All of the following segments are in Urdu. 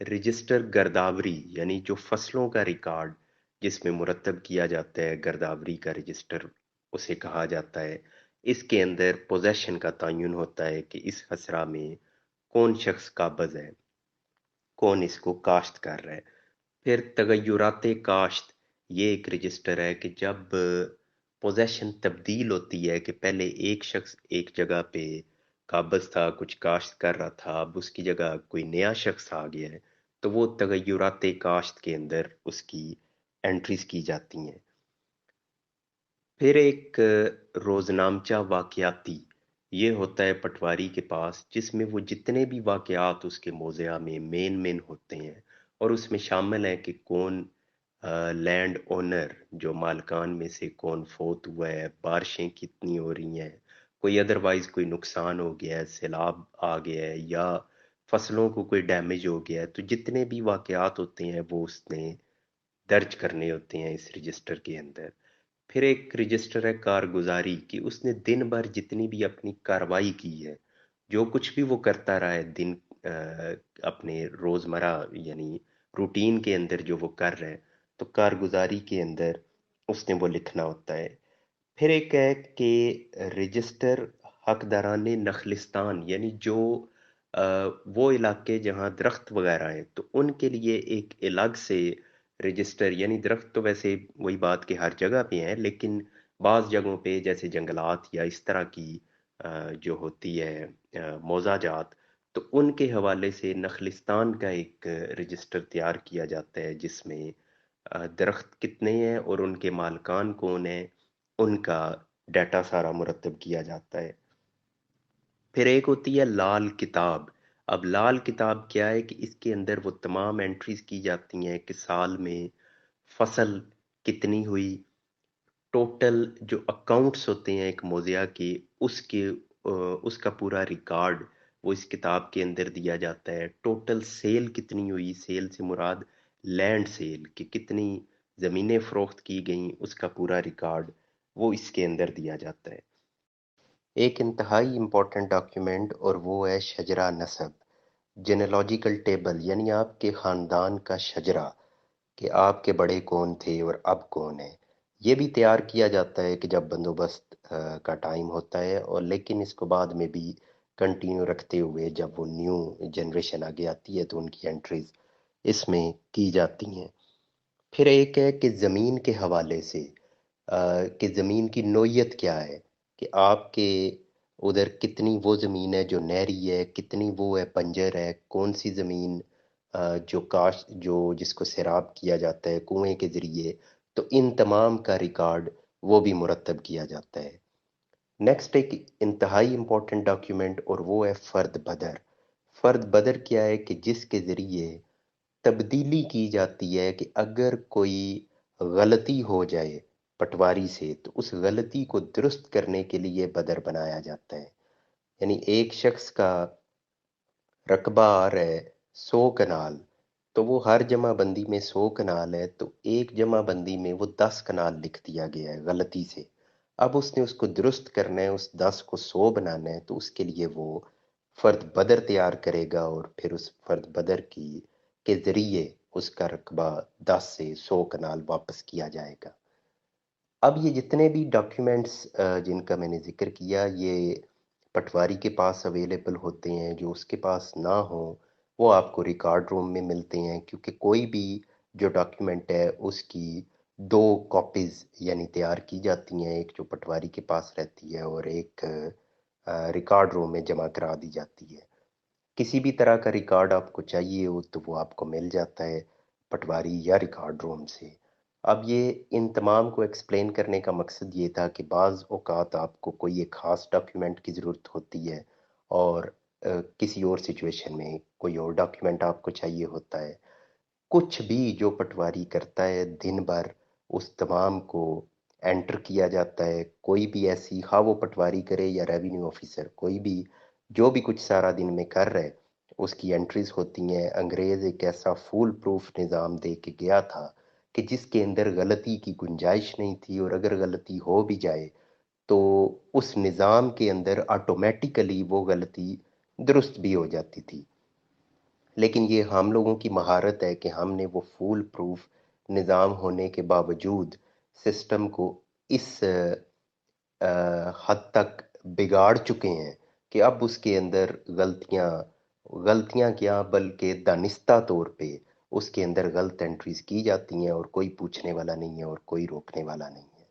رجسٹر گرداوری یعنی جو فصلوں کا ریکارڈ جس میں مرتب کیا جاتا ہے، گرداوری کا رجسٹر اسے کہا جاتا ہے۔ اس کے اندر پوزیشن کا تعین ہوتا ہے کہ اس خسرہ میں کون شخص قابض ہے، کون اس کو کاشت کر رہا ہے۔ پھر تغیرات کاشت، یہ ایک رجسٹر ہے کہ جب پوزیشن تبدیل ہوتی ہے، کہ پہلے ایک شخص ایک جگہ پہ قابض تھا، کچھ کاشت کر رہا تھا، اب اس کی جگہ کوئی نیا شخص آ گیا ہے، تو وہ تغیرات کاشت کے اندر اس کی انٹریز کی جاتی ہیں۔ پھر ایک روزنامچہ واقعاتی، یہ ہوتا ہے پٹواری کے پاس، جس میں وہ جتنے بھی واقعات اس کے موضوع میں مین ہوتے ہیں، اور اس میں شامل ہیں کہ کون لینڈ اونر، جو مالکان میں سے کون فوت ہوا ہے، بارشیں کتنی ہو رہی ہیں، کوئی ادروائز کوئی نقصان ہو گیا ہے، سیلاب آ گیا ہے، یا فصلوں کو کوئی ڈیمیج ہو گیا ہے، تو جتنے بھی واقعات ہوتے ہیں وہ اس نے درج کرنے ہوتے ہیں اس رجسٹر کے اندر۔ پھر ایک رجسٹر ہے کارگزاری، کہ اس نے دن بھر جتنی بھی اپنی کاروائی کی ہے، جو کچھ بھی وہ کرتا رہا ہے دن اپنے روزمرہ یعنی روٹین کے اندر جو وہ کر رہے ہیں، تو کارگزاری کے اندر اس نے وہ لکھنا ہوتا ہے۔ پھر ایک ہے کہ رجسٹر حقداران نخلستان، یعنی جو وہ علاقے جہاں درخت وغیرہ ہیں، تو ان کے لیے ایک الگ سے رجسٹر، یعنی درخت تو ویسے وہی بات کہ ہر جگہ پہ ہیں، لیکن بعض جگہوں پہ جیسے جنگلات یا اس طرح کی جو ہوتی ہے موضع جات، تو ان کے حوالے سے نخلستان کا ایک رجسٹر تیار کیا جاتا ہے، جس میں درخت کتنے ہیں اور ان کے مالکان کون ہیں، ان کا ڈیٹا سارا مرتب کیا جاتا ہے۔ پھر ایک ہوتی ہے لال کتاب۔ اب لال کتاب کیا ہے کہ اس کے اندر وہ تمام انٹریز کی جاتی ہیں کہ سال میں فصل کتنی ہوئی، ٹوٹل جو اکاؤنٹس ہوتے ہیں ایک موضوع کے، اس کا پورا ریکارڈ وہ اس کتاب کے اندر دیا جاتا ہے۔ ٹوٹل سیل کتنی ہوئی، سیل سے مراد لینڈ سیل، کہ کتنی زمینیں فروخت کی گئیں، اس کا پورا ریکارڈ وہ اس کے اندر دیا جاتا ہے۔ ایک انتہائی امپورٹنٹ ڈاکیومنٹ، اور وہ ہے شجرہ نسب، جینالوجیکل ٹیبل، یعنی آپ کے خاندان کا شجرہ، کہ آپ کے بڑے کون تھے اور اب کون ہے۔ یہ بھی تیار کیا جاتا ہے کہ جب بندوبست کا ٹائم ہوتا ہے، اور لیکن اس کو بعد میں بھی کنٹینیو رکھتے ہوئے جب وہ نیو جنریشن آگے آتی ہے تو ان کی انٹریز اس میں کی جاتی ہیں۔ پھر ایک ہے کہ زمین کے حوالے سے کہ زمین کی نوعیت کیا ہے، کہ آپ کے ادھر کتنی وہ زمین ہے جو نہری ہے، کتنی وہ ہے بنجر ہے، کون سی زمین جو جس کو سیراب کیا جاتا ہے کنویں کے ذریعے، تو ان تمام کا ریکارڈ وہ بھی مرتب کیا جاتا ہے۔ نیکسٹ ایک انتہائی امپورٹنٹ ڈاکیومنٹ، اور وہ ہے فرد بدر۔ فرد بدر کیا ہے کہ جس کے ذریعے تبدیلی کی جاتی ہے، کہ اگر کوئی غلطی ہو جائے پٹواری سے، تو اس غلطی کو درست کرنے کے لیے بدر بنایا جاتا ہے۔ یعنی ایک شخص کا رقبہ آ رہا ہے 100 کنال، تو وہ ہر جمع بندی میں 100 کنال ہے، تو ایک جمع بندی میں وہ 10 کنال لکھ دیا گیا ہے غلطی سے۔ اب اس نے اس کو درست کرنا ہے، اس 10 کو 100 بنانا ہے، تو اس کے لیے وہ فرد بدر تیار کرے گا، اور پھر اس فرد بدر کے ذریعے اس کا رقبہ 10 سے 100 کنال واپس کیا جائے گا۔ اب یہ جتنے بھی ڈاکیومنٹس جن کا میں نے ذکر کیا، یہ پٹواری کے پاس اویلیبل ہوتے ہیں۔ جو اس کے پاس نہ ہوں وہ آپ کو ریکارڈ روم میں ملتے ہیں، کیونکہ کوئی بھی جو ڈاکیومنٹ ہے اس کی 2 کاپیز یعنی تیار کی جاتی ہیں، ایک جو پٹواری کے پاس رہتی ہے اور ایک ریکارڈ روم میں جمع کرا دی جاتی ہے۔ کسی بھی طرح کا ریکارڈ آپ کو چاہیے ہو تو وہ آپ کو مل جاتا ہے پٹواری یا ریکارڈ روم سے۔ اب یہ ان تمام کو ایکسپلین کرنے کا مقصد یہ تھا کہ بعض اوقات آپ کو کوئی ایک خاص ڈاکیومنٹ کی ضرورت ہوتی ہے، اور کسی اور سچویشن میں کوئی اور ڈاکیومنٹ آپ کو چاہیے ہوتا ہے۔ کچھ بھی جو پٹواری کرتا ہے دن بھر اس تمام کو انٹر کیا جاتا ہے۔ کوئی بھی ایسی، خواہ وہ پٹواری کرے یا ریونیو آفیسر، کوئی بھی جو بھی کچھ سارا دن میں کر رہے اس کی انٹریز ہوتی ہیں۔ انگریز ایک ایسا فول پروف نظام دے کے گیا تھا کہ جس کے اندر غلطی کی گنجائش نہیں تھی، اور اگر غلطی ہو بھی جائے تو اس نظام کے اندر آٹومیٹیکلی وہ غلطی درست بھی ہو جاتی تھی۔ لیکن یہ ہم لوگوں کی مہارت ہے کہ ہم نے وہ فول پروف نظام ہونے کے باوجود سسٹم کو اس حد تک بگاڑ چکے ہیں کہ اب اس کے اندر غلطیاں کیا بلکہ دانستہ طور پہ اس کے اندر غلط انٹریز کی جاتی ہیں اور کوئی پوچھنے والا نہیں ہے اور کوئی روکنے والا نہیں ہے۔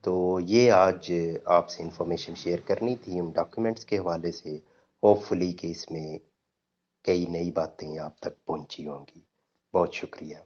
تو یہ آج آپ سے انفارمیشن شیئر کرنی تھی ہم ڈاکیومنٹس کے حوالے سے، ہوپ فلی کہ اس میں کئی نئی باتیں آپ تک پہنچی ہوں گی۔ بہت شکریہ۔